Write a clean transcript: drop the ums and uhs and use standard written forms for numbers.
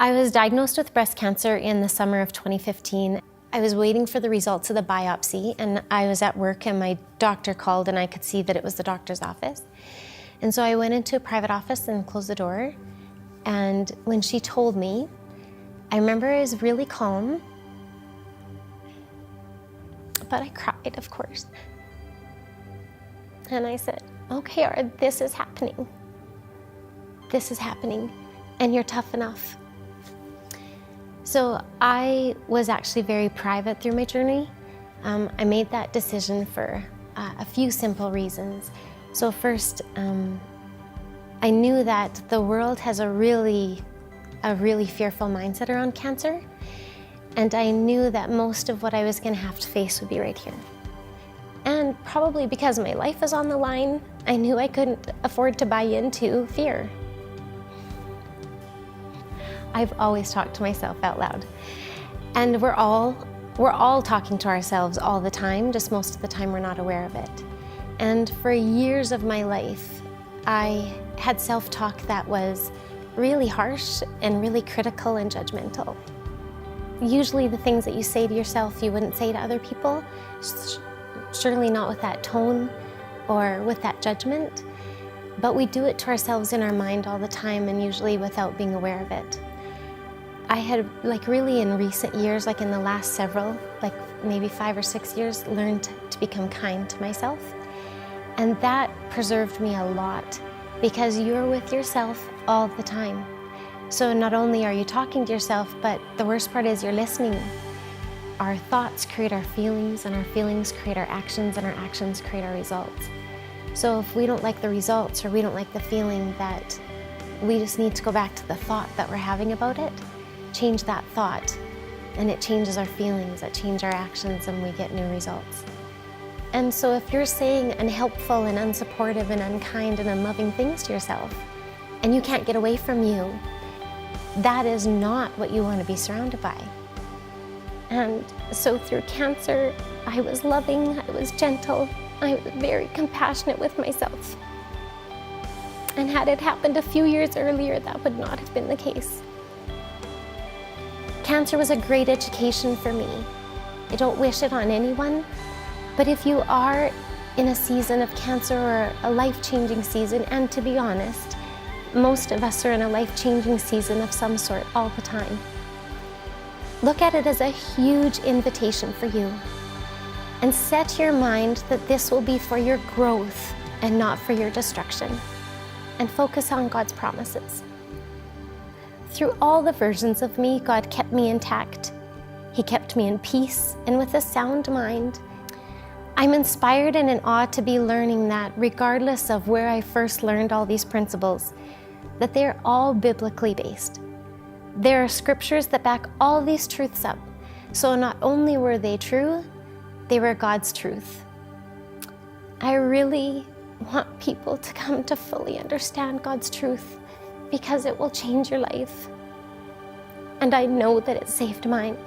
I was diagnosed with breast cancer in the summer of 2015. I was waiting for the results of the biopsy, and I was at work and my doctor called and I could see that it was the doctor's office. And so I went into a private office and closed the door. And when she told me, I remember I was really calm, but I cried, of course. And I said, okay, this is happening. This is happening, and you're tough enough. So I was actually very private through my journey. I made that decision for a few simple reasons. So first, I knew that the world has a really fearful mindset around cancer. And I knew that most of what I was going to have to face would be right here. And probably because my life is on the line, I knew I couldn't afford to buy into fear. I've always talked to myself out loud. And we're all talking to ourselves all the time, just most of the time we're not aware of it. And for years of my life, I had self-talk that was really harsh and really critical and judgmental. Usually the things that you say to yourself, you wouldn't say to other people, surely not with that tone or with that judgment, but we do it to ourselves in our mind all the time and usually without being aware of it. I had really in recent years, in the last several, maybe 5 or 6 years, learned to become kind to myself. And that preserved me a lot because you're with yourself all the time. So not only are you talking to yourself, but the worst part is you're listening. Our thoughts create our feelings, and our feelings create our actions, and our actions create our results. So if we don't like the results or we don't like the feeling, that we just need to go back to the thought that we're having about it, change that thought, and it changes our feelings, it changes our actions, and we get new results. And so if you're saying unhelpful and unsupportive and unkind and unloving things to yourself, and you can't get away from you, that is not what you want to be surrounded by. And so through cancer, I was loving, I was gentle, I was very compassionate with myself. And had it happened a few years earlier, that would not have been the case. Cancer was a great education for me. I don't wish it on anyone, but if you are in a season of cancer or a life-changing season, and to be honest, most of us are in a life-changing season of some sort all the time. Look at it as a huge invitation for you, and set your mind that this will be for your growth and not for your destruction, and focus on God's promises. Through all the versions of me, God kept me intact. He kept me in peace and with a sound mind. I'm inspired and in awe to be learning that regardless of where I first learned all these principles, that they're all biblically based. There are scriptures that back all these truths up. So not only were they true, they were God's truth. I really want people to come to fully understand God's truth, because it will change your life. And I know that it saved mine.